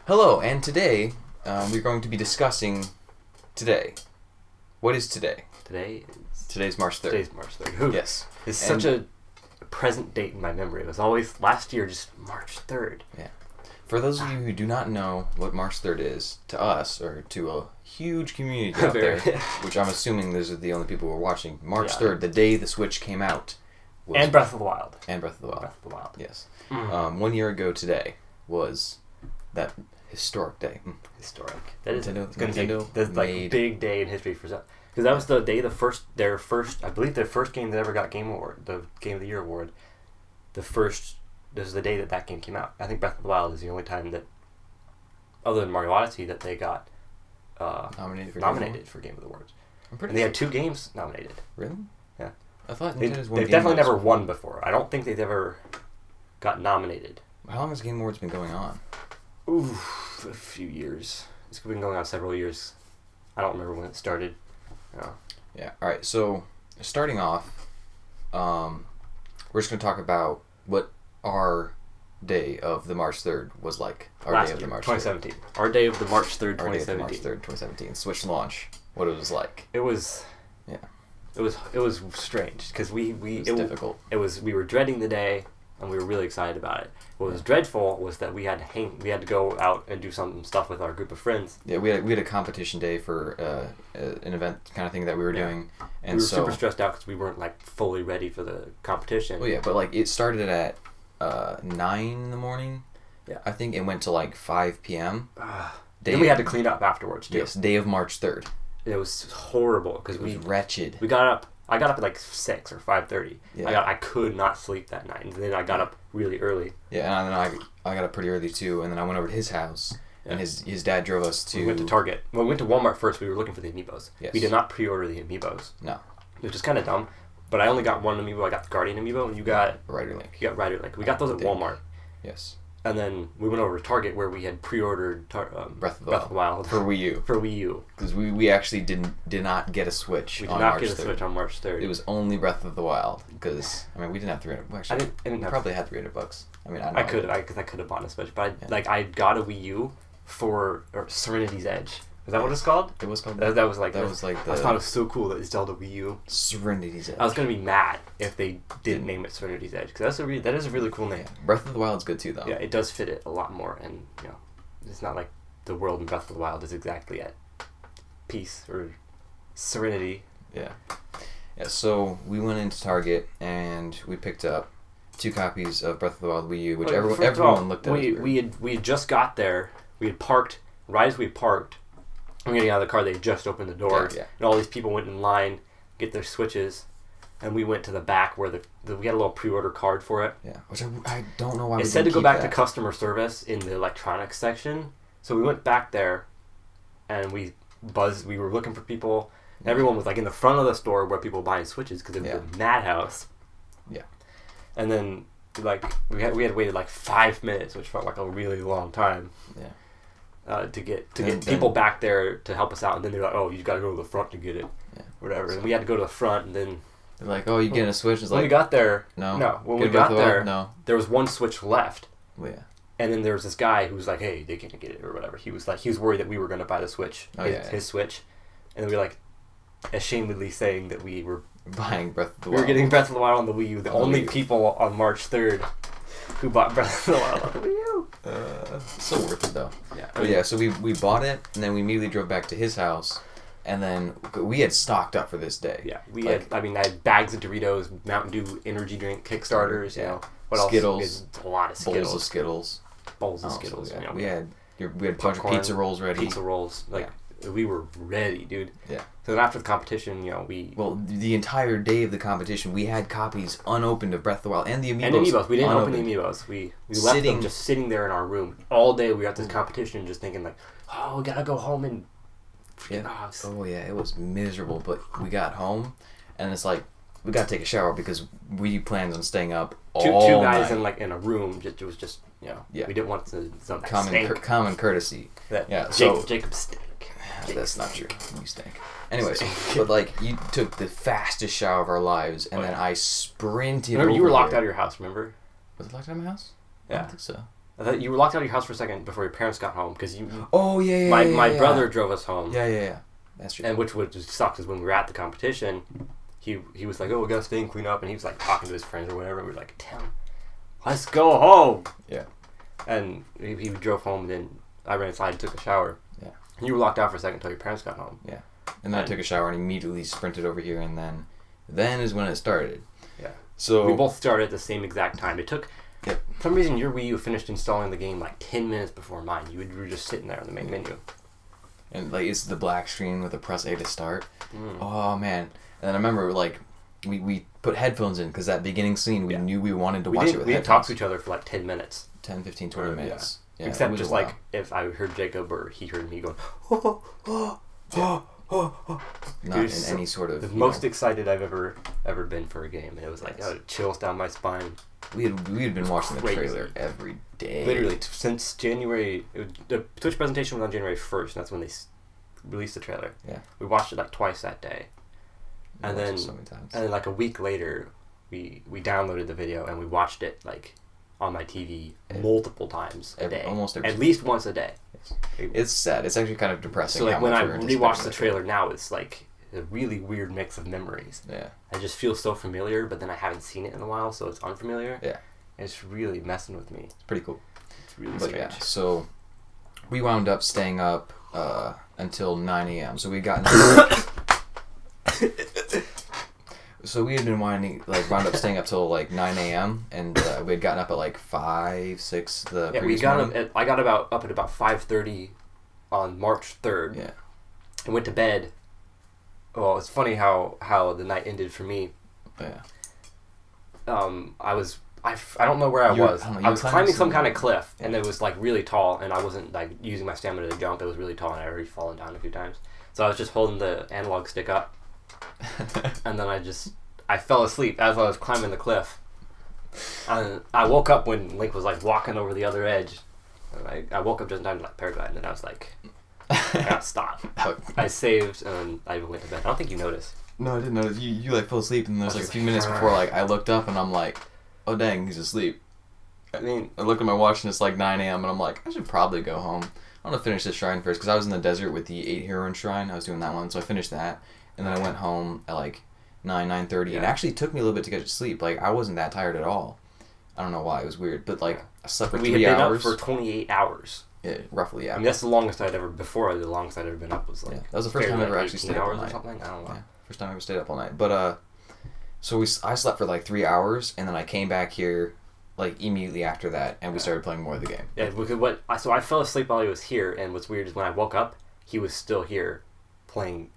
Hello, and today we're going to be discussing today. What is today? Today's March 3rd. Today's March 3rd. Yes. It's such a present date in my memory. It was always last year, just March 3rd. Yeah. For those of you who do not know what March 3rd is, to us, or to a huge community out there, which I'm assuming those are the only people who are watching, March 3rd, the day the Switch came out. And Breath of the Wild. And Breath of the Wild. Yes. Mm. 1 year ago today was that historic day. Historic. That is Nintendo going to be the big day in history for Zelda. Because that was the day their first game that ever got the Game of the Year award. This was the day that game came out. I think Breath of the Wild is the only time that, other than Mario Odyssey, that they got nominated for Game of the Awards. And they had 2 games nominated. Really? Yeah. I thought they've definitely never won before. I don't think they've ever got nominated. How long has Game Awards been going on? Ooh, a few years. It's been going on several years. I don't remember when it started. Yeah. All right. So, starting off, we're just going to talk about what our day of the March 3rd was like. Last year, 2017. Our day of the March 3rd, 2017. Our day of the March 3rd, 2017. Switch launch. What it was like. It was... Yeah. It was strange because it was difficult. We were dreading the day and we were really excited about it. What was dreadful was that we had to go out and do some stuff with our group of friends. Yeah, we had a competition day for an event kind of thing that we were doing, and we were super stressed out because we weren't fully ready for the competition. Well, yeah, but it started at 9 in the morning. Yeah, I think it went to 5 p.m. Then we had to clean up afterwards too. Yes, day of March 3rd. It was horrible because it was wretched. We got up. I got up at 6 or 5:30. Yeah. I could not sleep that night, and then I got up really early. Yeah, and then I got up pretty early too, and then I went over to his house, and his dad drove us to. We went to Target. Well, we went to Walmart first. We were looking for the amiibos. Yes. We did not pre-order the amiibos. No. Which is kind of dumb, but I only got one amiibo. I got the Guardian amiibo, and you got Rider Link. You got Rider Link. We got those at Walmart. Yes. And then we went over to Target where we had pre-ordered Breath of the Wild for Wii U. For Wii U, because we actually did not get a Switch. We did not get a Switch on March 3rd. It was only Breath of the Wild because we didn't have $300. Actually, I didn't probably had $300. I could have bought a Switch, but I got a Wii U for Serenity's Edge. Is that what it's called? It was called. That was like. That was like. I thought it was so cool that it's called a Wii U. Serenity's Edge. I was gonna be mad if they didn't name it Serenity's Edge because that is a really cool name. Breath of the Wild's good too, though. Yeah, it does fit it a lot more, and it's not like the world in Breath of the Wild is exactly at peace or serenity. Yeah. Yeah. So we went into Target and we picked up 2 copies of Breath of the Wild Wii U, which everyone looked at. We had just got there. We had parked. Right as we parked. I'm getting out of the car. They had just opened the door, and all these people went in line, get their Switches, and we went to the back where we had a little pre-order card for it. Yeah, which I don't know why. It said to go back to customer service in the electronics section, so we went back there, and we buzzed. We were looking for people. Everyone was in the front of the store where people were buying Switches because it was a madhouse. Yeah, and then we had waited 5 minutes, which felt like a really long time. Yeah. To get people back there to help us out, and then they're like, "Oh, you got to go to the front to get it, whatever." And we had to go to the front, and then they're like, "Oh, you getting a Switch?" It's when we got there, no. When we got there, no. There was one Switch left. Well, yeah. And then there was this guy who was like, "Hey, they can't get it or whatever." He was worried that we were going to buy the Switch, his Switch, and then we were ashamedly saying that we were buying Breath of the Wild. We were getting Breath of the Wild on the Wii U. The only people on March 3rd who bought Breath of the Wild on the Wii U. So worth it though. Yeah. So we bought it, and then we immediately drove back to his house, and then we had stocked up for this day. Yeah, I had bags of Doritos, Mountain Dew energy drink Kickstarters. What Skittles, else? A lot of Skittles. Bowls of Skittles. Yeah. We had a bunch of pizza rolls ready. Pizza rolls, we were ready, dude. Yeah. So then after the competition, the entire day of the competition, we had copies unopened of Breath of the Wild and the Amiibos. And Amiibos. We didn't open the Amiibos. We left them just sitting there in our room all day. We got this competition, just thinking we gotta go home and. It was miserable. But we got home, and it's we gotta take a shower because we planned on staying up all two guys night. in a room. It was just we didn't want to common courtesy. Jacob stink. That's not true. You stink. Anyways, but you took the fastest shower of our lives, and then I sprinted. Remember, you were locked out of your house. Remember? Was it locked out of my house? Yeah. I don't think so. I thought you were locked out of your house for a second before your parents got home because you. Oh yeah. My brother drove us home. Yeah. That's true. And which would just suck because when we were at the competition, he was like, "Oh, we gotta stay and clean up," and he was like talking to his friends or whatever. And we were like, "Tim, let's go home." Yeah. And he drove home, and then I ran inside and took a shower. Yeah. And you were locked out for a second until your parents got home. Yeah. And then I took a shower and immediately sprinted over here, and then is when it started. Yeah. So we both started at the same exact time. It took. Yep. For some reason, your Wii U finished installing the game like 10 minutes before mine. You were just sitting there on the main menu. And like it's the black screen with the press A to start. Mm. Oh man! And then I remember like we put headphones in because that beginning scene we knew we wanted to watch it with we headphones. talked to each other for like 10 minutes. 10, 15, 20 minutes. Yeah. Yeah, Except just like if I heard Jacob or he heard me going, oh, oh, oh, oh, oh. Not in any sort of... The most excited I've ever been for a game. And it was like, chills down my spine. We had been watching the trailer every day. Literally, since January... The Twitch presentation was on January 1st, and that's when they released the trailer. Yeah. We watched it like twice that day. And then, so many times. And then like a week later, we downloaded the video and we watched it like on my TV multiple times a day. Almost every At least once a day. Yes. It's sad. It's actually kind of depressing. So like when I rewatch the trailer now, it's like a really weird mix of memories. Yeah. I just feel so familiar, but then I haven't seen it in a while, so it's unfamiliar. Yeah. And it's really messing with me. It's pretty cool. It's really but strange. Yeah, so we wound up staying up until 9 a.m. So we got... So we had been wound up staying up till like 9 a.m. and we had gotten up at like 5, 6 the previous morning. I got up at about 5:30 on March 3rd. Yeah. And went to bed. Well, it's funny how the night ended for me. Yeah. I don't know where I was. I was climbing some kind of cliff, and it was like really tall, and I wasn't like using my stamina to jump. It was really tall, and I had already fallen down a few times. So I was just holding the analog stick up. And then I fell asleep as I was climbing the cliff. And I woke up when Link was like walking over the other edge. And I woke up just in time to like paraglide, and then I was like, I gotta stop. I saved and I went to bed. I don't think you noticed. No, I didn't notice. You like fell asleep, and there's like a few minutes before like I looked up and I'm like, oh dang, he's asleep. I mean, I look at my watch and it's like 9 a.m. and I'm like, I should probably go home. I want to finish this shrine first because I was in the desert with the 8 Heroine Shrine. I was doing that one, so I finished that. And then I went home at like 9:30. It actually took me a little bit to get to sleep. Like, I wasn't that tired at all. I don't know why. It was weird. But, like, I slept for 3 hours. We had been up for 28 hours. Yeah, roughly, yeah. I mean, that's the longest I'd ever... Before, the longest I'd ever been up was, like... Yeah, that was the first time I ever actually stayed up all night. Or something? I don't know. Yeah, first time I ever stayed up all night. But, so I slept for, like, 3 hours, and then I came back here, like, immediately after that, and we started playing more of the game. Yeah, because so I fell asleep while he was here, and what's weird is when I woke up, he was still here playing...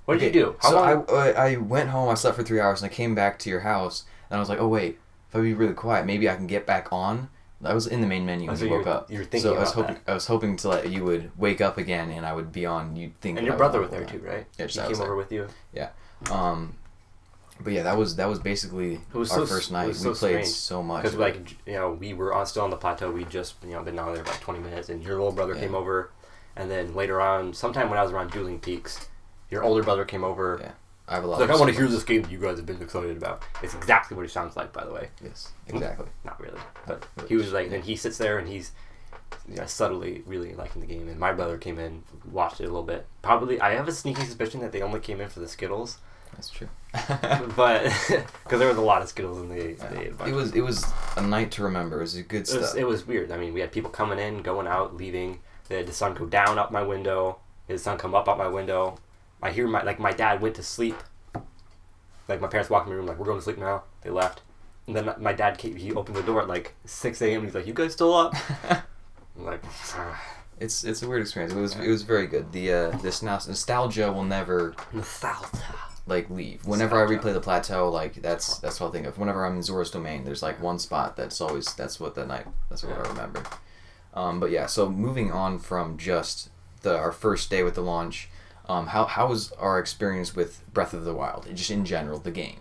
What did you do? How long? I went home, I slept for 3 hours, and I came back to your house, and I was like, oh wait, if I be really quiet, maybe I can get back on. I was in the main menu when you woke up. You were thinking about that. I was hoping to let you would wake up again, and I would be on. You'd think. And your brother was there too, right? Yeah, he came over with you. Yeah. But yeah, that was basically our first night. We played so much. Because we were still on the plateau. We just been on there for like 20 minutes, and your little brother came over, and then later on, sometime when I was around Dueling Peaks, your older brother came over. Yeah, I have a lot. Like, I want to hear this game that you guys have been excited about. It's exactly what he sounds like, by the way. Yes, exactly. Not really, but he was like. Then he sits there and he's subtly really liking the game. And my brother came in, watched it a little bit. Probably, I have a sneaking suspicion that they only came in for the Skittles. That's true. But because there was a lot of Skittles in the it was a night to remember. It was good stuff. It was weird. I mean, we had people coming in, going out, leaving. They had the sun go down out my window. The sun come up out my window. I hear my dad went to sleep. Like, my parents walked in my room like, we're going to sleep now. They left. And then my dad he opened the door at like 6 a.m. He's like, you guys still up? I'm like, it's a weird experience. It was very good. This nostalgia will never like leave. Whenever I replay the plateau, like that's what I think of. Whenever I'm in Zora's Domain, there's like one spot that's what I remember. But yeah, so moving on from just our first day with the launch, how was our experience with Breath of the Wild, just in general, the game?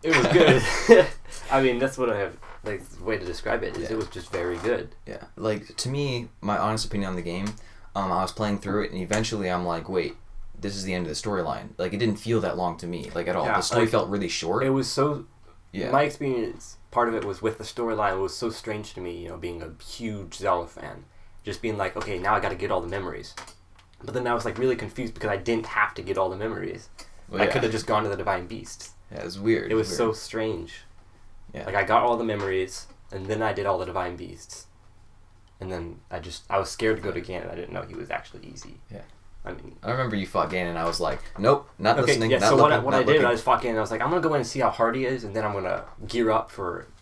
It was good. I mean, that's what I have. Like, the way to describe it is it was just very good. Yeah. Like, to me, my honest opinion on the game, I was playing through it, and eventually I'm like, wait, this is the end of the storyline. Like, it didn't feel that long to me, like, at all. The story felt really short. It was so... my experience, part of it was with the storyline. It was so strange to me, being a huge Zelda fan. Just being like, okay, now I got to get all the memories. But then I was like really confused because I didn't have to get all the memories. I could have just gone to the Divine Beasts. Yeah, it was weird. It was so strange. Yeah. Like I got all the memories, and then I did all the Divine Beasts. And then I was scared to go to Ganon. I didn't know he was actually easy. Yeah. I remember you fought Ganon, and I was like, nope, not listening. Yeah, not so looking, what I did, I just fought Ganon. I was like, I'm gonna go in and see how hard he is, and then I'm gonna gear up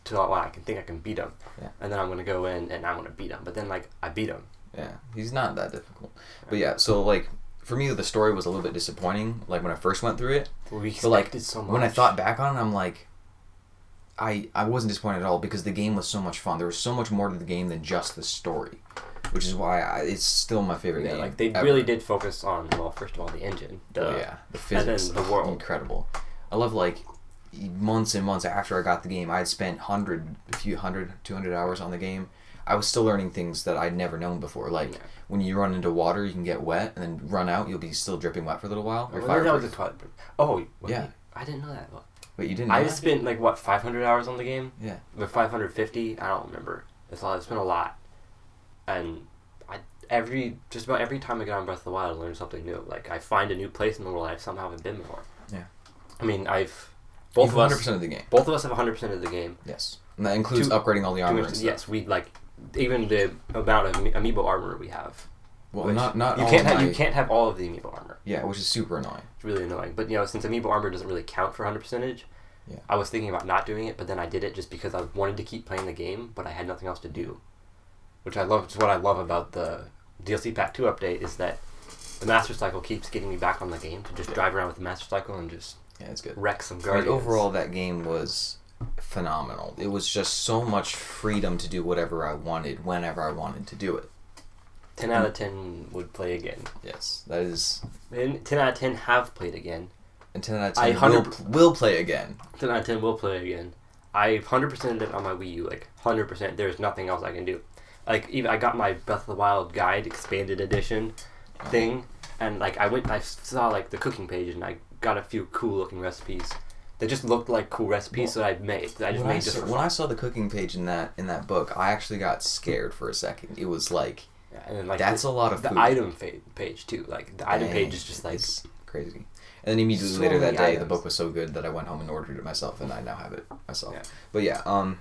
till I can beat him. Yeah. And then I'm gonna go in and I'm gonna beat him. But then I beat him. Yeah, he's not that difficult. But yeah, so for me the story was a little bit disappointing. Like when I first went through it, we expected so much. When I thought back on it, I'm like, I wasn't disappointed at all because the game was so much fun. There was so much more to the game than just the story, which is why it's still my favorite game. Like they really did focus on first of all the engine, the physics, and then the world, incredible. I love months and months after I got the game, I had spent 200 hours on the game. I was still learning things that I'd never known before. When you run into water, you can get wet, and then run out, you'll be still dripping wet for a little while. Or that was a cut. Oh, yeah. I didn't know that. Wait, you didn't know I that? spent 500 hours on the game? Yeah. Or 550? I don't remember. It's been a lot. And just about every time I get on Breath of the Wild, I learn something new. Like, I find a new place in the world I somehow haven't been before. Yeah. I mean, both of us 100% of the game. Both of us have 100% of the game. Yes. And that includes upgrading all the armor and stuff. Yes, even the amount of amiibo armor we have. Well, not you all you can't have all of the amiibo armor. Yeah, which is super annoying. It's really annoying. But since amiibo armor doesn't really count for 100%, I was thinking about not doing it, but then I did it just because I wanted to keep playing the game, but I had nothing else to do. Which I love. Which is what I love about the DLC Pack 2 update is that the Master Cycle keeps getting me back on the game to just drive around with the Master Cycle and just it's good. Wreck some guardians. Overall, that game was phenomenal. It was just so much freedom to do whatever I wanted, whenever I wanted to do it. 10 out of 10 would play again. Yes, that is... And 10 out of 10 have played again. And 10 out of 10 will play again. 10 out of 10 will play again. I 100%ed it on my Wii U, 100%. There's nothing else I can do. Even I got my Breath of the Wild guide, expanded edition thing, and I saw the cooking page, and I got a few cool looking recipes. They just looked like cool recipes that I'd made. When I saw the cooking page in that book, I actually got scared for a second. It was and then that's a lot of food. The item page too. The item page is just it's crazy. And then immediately later that day, the book was so good that I went home and ordered it myself, and I now have it myself. Yeah. But yeah,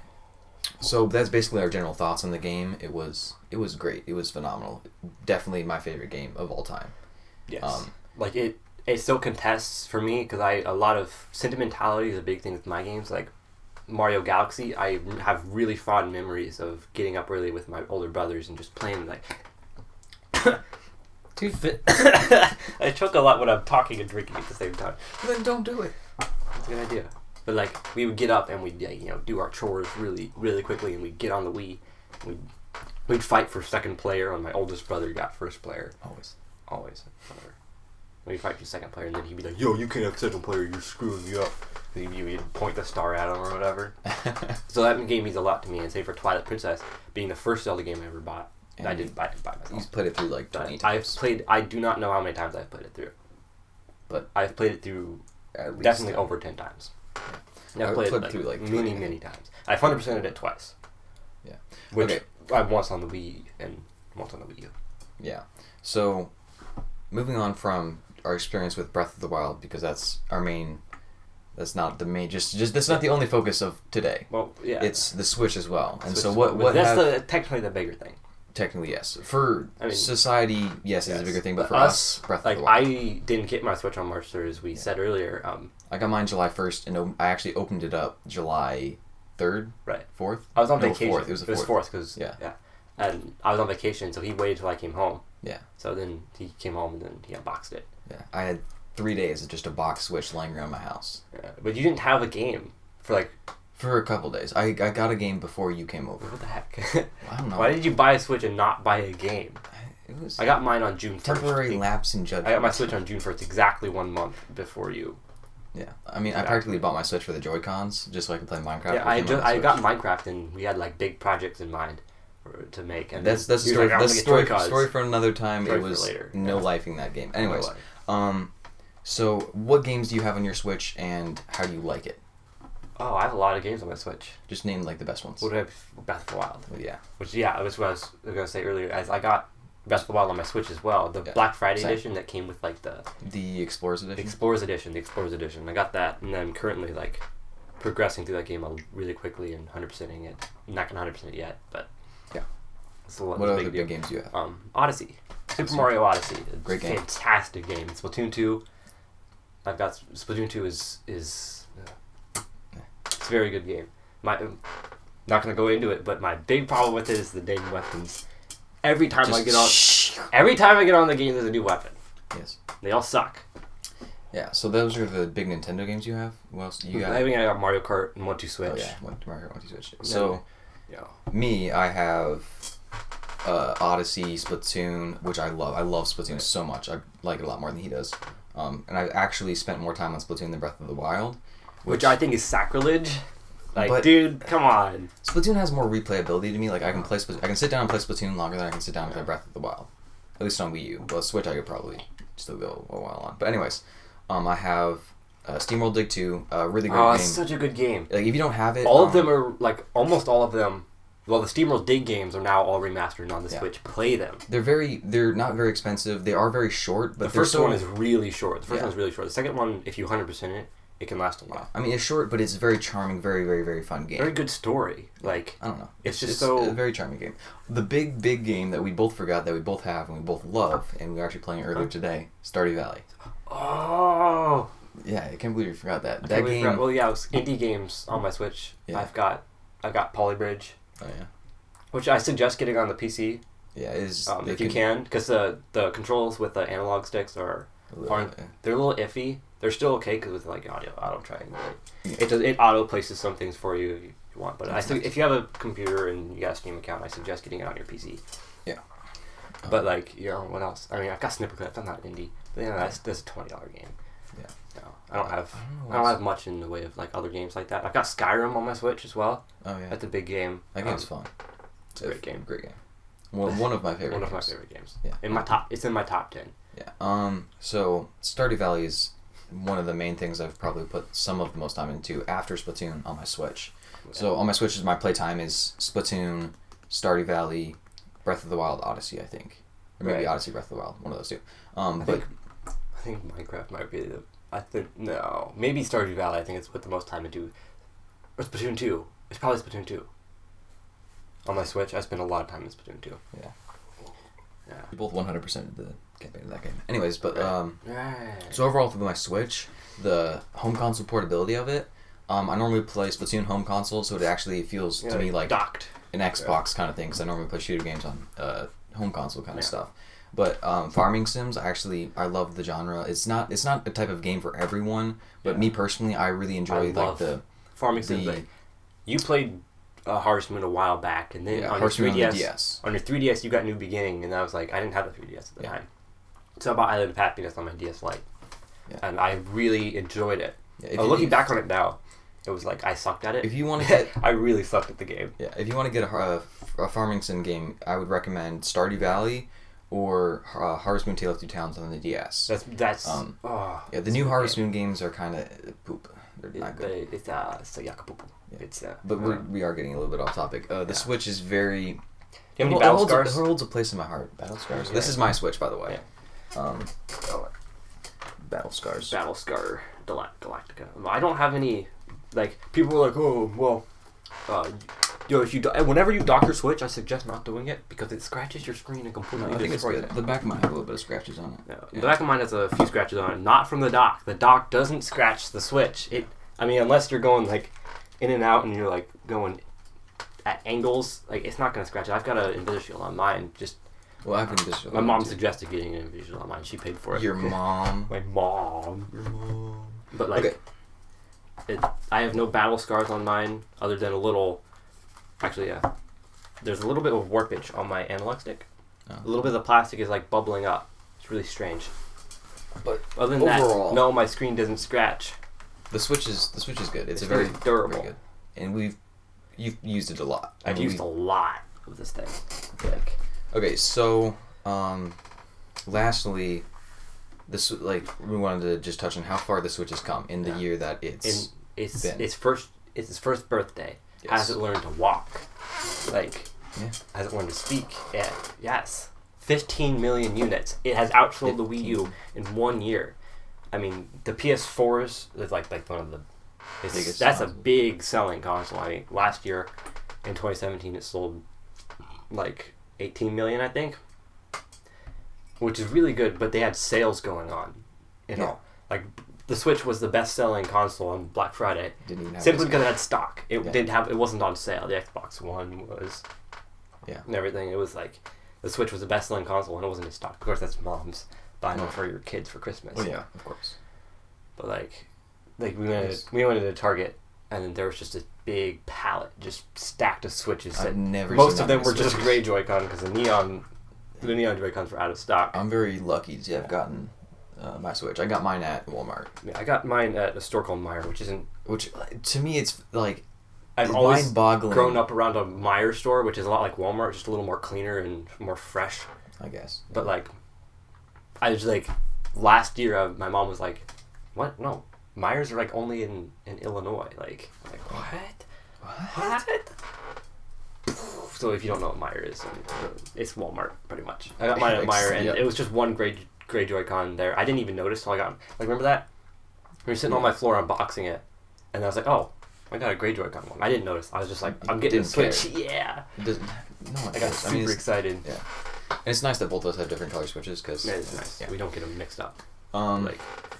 so that's basically our general thoughts on the game. It was great. It was phenomenal. Definitely my favorite game of all time. Yes. It still contests for me because a lot of sentimentality is a big thing with my games. Like Mario Galaxy, I have really fond memories of getting up early with my older brothers and just playing I choke a lot when I'm talking and drinking at the same time. Then don't do it. That's a good idea. But we would get up and we'd do our chores really really quickly, and we'd get on the Wii. We'd fight for second player, and my oldest brother got first player. Always. Whatever. We'd fight for second player, and then he'd be like, "Yo, you can't have second player. You're screwing me up." He'd point the star at him or whatever. So that game means a lot to me. And say for Twilight Princess being the first Zelda game I ever bought. And I didn't buy it myself. You've played it through 20 times. I do not know how many times I've played it through. But I've played it through definitely over 10 times. Yeah. I've played it through many times. I've 100%ed it twice. Yeah. Which I once on the Wii and once on the Wii U. Yeah. So, moving on from our experience with Breath of the Wild, because that's our main... That's not the main... Just that's not the only focus of today. Well, yeah. It's the Switch as well. And so that's technically the bigger thing. Technically, yes. For society, yes, it's a bigger thing, but for us, Breath of the Wild. I didn't get my Switch on March 3rd, as we said earlier. I got mine July 1st, and I actually opened it up July 3rd? Right. 4th? I was on vacation. 4th. It was the 4th. It was 4th, because... Yeah. And I was on vacation, so he waited till I came home. Yeah. So then he came home, and then he unboxed it. Yeah. I had 3 days of just a box Switch laying around my house. Yeah. But you didn't have a game for For a couple days. I got a game before you came over. What the heck? I don't know. Why did you buy a Switch and not buy a game? I got mine on June 1st. Temporary lapse in judgment. I got my Switch on June 1st, exactly 1 month before you. Yeah. I mean, I practically bought my Switch for the Joy-Cons, just so I could play Minecraft. Yeah, I got Minecraft, and we had big projects in mind to make. And that's the story. That's story for another time. It was later. No lifing that game. Anyways, so what games do you have on your Switch, and how do you like it? Oh, I have a lot of games on my Switch. Just name like the best ones. What do I have? Breath of the Wild. Well, yeah. Which was what I was going to say earlier. As I got Breath of the Wild on my Switch as well. The Black Friday edition that came with like the Explorers edition. The Explorers edition. I got that, and I'm currently like progressing through that game really quickly and 100%ing it. I'm not gonna 100% it yet, but yeah. It's what other big games do you have? Odyssey. Super Mario Odyssey. Great game. Fantastic game. Splatoon 2. I've got Splatoon 2 is it's a very good game. Not gonna go into it, but my big problem with it is the dang weapons. Every time I get on the game, there's a new weapon. Yes. They all suck. Yeah. So those are the big Nintendo games you have. What else you got? I got Mario Kart and 1-2 Switch. Oh yeah, Mario 1-2 Switch. So, yeah. Me, I have Odyssey, Splatoon, which I love. I love Splatoon so much. I like it a lot more than he does. And I've actually spent more time on Splatoon than Breath of the Wild, which I think is sacrilege. Like, dude, come on. Splatoon has more replayability to me. Like, I can sit down and play Splatoon longer than I can sit down and play Breath of the Wild. At least on Wii U. Well, Switch I could probably still go a while on. But anyways, I have SteamWorld Dig 2, a really great game. Oh, it's such a good game. Like, if you don't have it... All of them are, like, almost all of them... Well, the SteamWorld Dig games are now all remastered on the Switch. Play them. They're not very expensive. They are very short, but the first one is really short. The second one, if you 100% it, it can last a while. I mean, it's short, but it's a very charming, very, very, very fun game. Very good story. Like, I don't know. It's just a very charming game. The big game that we both forgot that we both have and we both love, and we were actually playing earlier today, Stardew Valley. Oh! Yeah, I can't believe you forgot that. That game... Well, yeah, it was indie games on my Switch. Yeah. I've got Polybridge. Oh, yeah. Which I suggest getting on the PC. Yeah, if you can, because the controls with the analog sticks they're a little iffy. They're still okay because with like auto triangle, it auto places some things for you if you want. But if you have a computer and you got a Steam account, I suggest getting it on your PC. Yeah. But like what else? I mean, I've got Snipperclips. I'm not indie, but that's a $20 game. Yeah. No, I don't have much in the way of like other games like that. I've got Skyrim on my Switch as well. Oh yeah. That's a big game. That game's fun. It's a great game. Great game. Well, one of my favorite. One of my favorite games. Yeah. It's in my top 10. Yeah. So Stardew Valley is one of the main things I've probably put some of the most time into after Splatoon on my Switch. Yeah. So on my Switch, my playtime is Splatoon, Stardew Valley, Breath of the Wild, Odyssey, I think, or maybe Odyssey, Breath of the Wild, one of those two. I think Minecraft might be maybe Stardew Valley. I think it's put the most time into. Or Splatoon 2. It's probably Splatoon 2. On my Switch, I spend a lot of time in Splatoon 2. Yeah. We both 100% the campaign of that game. Anyways, but so overall for my Switch, the home console portability of it, I normally play Splatoon home console, so it actually feels to me like docked. An Xbox kind of thing, because I normally play shooter games on home console kind of stuff. But farming sims, I love the genre. It's not a type of game for everyone, but me personally, I really enjoy the farming sims. You played Harvest Moon a while back, and then on your 3DS, on your 3DS, you got New Beginning, and I was like, I didn't have the 3DS at the time, so I bought Island of Happiness on my DS Lite, and I really enjoyed it. Looking back on it now, it was like I sucked at it. If you want to get, I really sucked at the game. Yeah, if you want to get a farming sim game, I would recommend Stardew Valley or Harvest Moon: Tale of Two Towns on the DS. The new Harvest Moon games are kind of poop. They're not good. It's yakapoopoo. Yeah. But we are getting a little bit off topic. The Switch is very... Do you have any Battle Scars? It holds a place in my heart. Battle Scars. Yeah. This is my Switch, by the way. Yeah. Battle Scars. Battlescar Galactica. I don't have any... Like, people are like, oh, well... whenever you dock your Switch, I suggest not doing it because it scratches your screen and completely destroys it. The back of mine has a little bit of scratches on it. Yeah. The back of mine has a few scratches on it, not from the dock. The dock doesn't scratch the Switch. Unless you're going like in and out and you're like going at angles, like it's not gonna scratch it. I've got an Invisishield on mine. I have an Invisishield. My mom suggested getting an Invisishield on mine. She paid for it. Your mom. My mom. Your mom. But like, I have no battle scars on mine other than a little. Actually, yeah. There's a little bit of warpage on my analog stick. Oh. A little bit of the plastic is like bubbling up. It's really strange. But other than overall, that, no, my screen doesn't scratch. The Switch is good. It's a very durable. Very good. And you've used it a lot. I've used a lot of this thing. Yeah. Okay, so lastly, we wanted to just touch on how far the Switch has come in the year that it's been. Its first it's his first birthday. Yes. Hasn't learned to walk. Like, Yeah. hasn't learned to speak. Yeah. Yes. 15 million units. It has outsold the Wii U in 1 year. I mean, the PS4 is like one of the biggest. That's a big selling console. I mean, last year in 2017 it sold like 18 million, I think, which is really good. But they had sales going on, all. Like the Switch was the best-selling console on Black Friday, simply because it had stock. It didn't have. It wasn't on sale. The Xbox One was. Yeah. And everything. It was like the Switch was the best-selling console, and it wasn't in stock. Of course, that's mom's buying it for your kids for Christmas. Oh yeah, of course. But like we went into Target, and then there was just a big pallet just stacked of Switches. I've never. Most of them were just gray Joy-Con because the neon Joy-Cons were out of stock. I'm very lucky to have gotten my Switch. I got mine at Walmart. Yeah, I got mine at a store called Meijer, which to me it's like I've always mind-boggling. grown up around a Meijer store, which is a lot like Walmart, just a little more cleaner and more fresh. I guess. But like, I was like, last year my mom was like, "What? No, Meijers are like only in Illinois." Like what? So if you don't know what Meijer is, it's Walmart pretty much. I got mine at Meijer, and it was just one gray Joy-Con there. I didn't even notice till I got. Like, remember that? We were sitting on my floor unboxing it, and I was like, "Oh, I got a gray Joy-Con one." I didn't notice. I was just like, "I'm getting a Switch." Yeah. It doesn't. No, I got super excited. Yeah. And it's nice that both of us have different color Switches because it's nice. Yeah. We don't get them mixed up.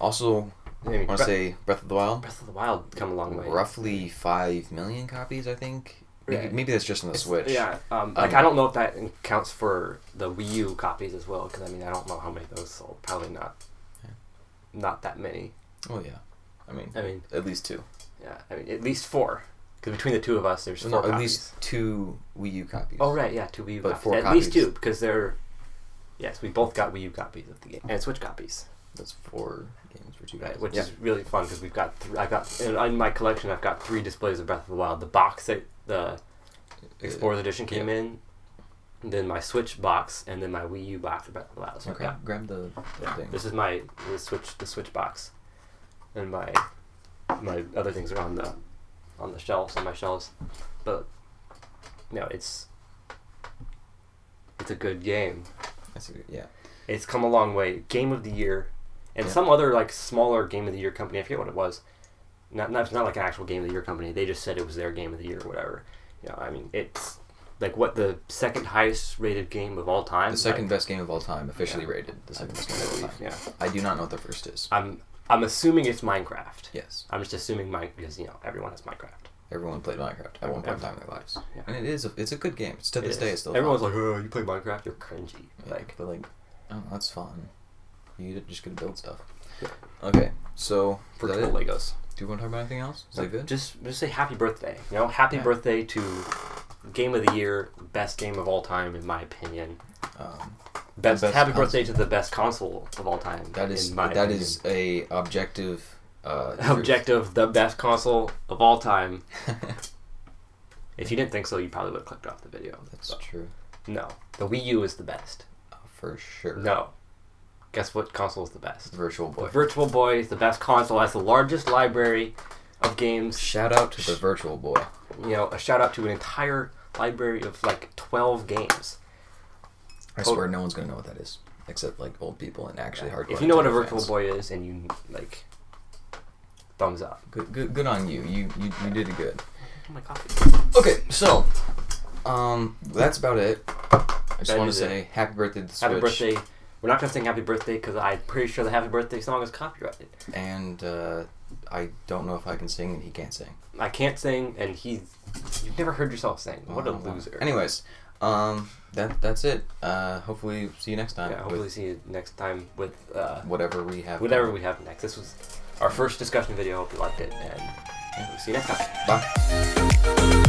Also, I want to say Breath of the Wild. Breath of the Wild come a long way. Roughly 5 million copies, I think. Maybe that's just on the Switch. Yeah. I don't know if that counts for the Wii U copies as well, because I mean I don't know how many of those sold. Probably not. Yeah. Not that many. Oh yeah. I mean, at least 2. Yeah. I mean, at least 4. Because between the 2 of us, there's 4 copies. At least 2 Wii U copies. Oh right, yeah, 2 Wii U but copies. 4 at copies. Least 2, because they're. Yes, we both got Wii U copies of the game and Switch copies. That's 4 games for 2 guys. Right, which is really fun because we've got. In my collection, I've got 3 displays of Breath of the Wild. The box that the Explorers Edition came in, and then my Switch box, and then my Wii U box of Breath of the Wild. So okay, grab the thing. This is the Switch box, and my other things are on the shelves, on my shelves, but it's a good game. Yeah. It's come a long way. Game of the Year, and some other like smaller Game of the Year company. I forget what it was. Not like an actual Game of the Year company. They just said it was their Game of the Year or whatever. I mean, it's like what the second highest rated game of all time. The second best game of all time, officially rated. The second best game of all time. Yeah. I do not know what the first is. I'm assuming it's Minecraft. Yes. I'm just assuming because everyone has Minecraft. Everyone played Minecraft at one point in time in their lives. Yeah. And it's a good game. It's to this day it's still everyone's fun. like, "Oh, you play Minecraft? You're cringy." Yeah, but oh, that's fun. You just get to build stuff. Yeah. Okay, so for cool Legos. Do you want to talk about anything else? Is that good? Just say happy birthday. Happy birthday to Game of the Year, best game of all time in my opinion. Happy birthday to the best console of all time. That is a objective. The best console of all time. If you didn't think so, you probably would have clicked off the video. That's true. No, the Wii U is the best. For sure. No. Guess what console is the best? Virtual Boy. The Virtual Boy is the best console. Has the largest library of games. Shout out to the Virtual Boy. A shout out to an entire library of like 12 games. I swear no one's gonna know what that is, except like old people and actually hardcore. If you know what a Virtual Boy is, and you like, thumbs up. Good on you. You did it good. My coffee. Okay, so that's about it. I just want to say happy birthday to the Switch. Happy birthday. We're not going to sing happy birthday because I'm pretty sure the happy birthday song is copyrighted. And I don't know if I can sing and he can't sing. I can't sing and you've never heard yourself sing. What a loser. Anyways, that's it. Hopefully see you next time. Yeah, hopefully see you next time with whatever we have. Whatever we have next. This was our first discussion video. Hope you liked it, and we'll see you next time. Bye.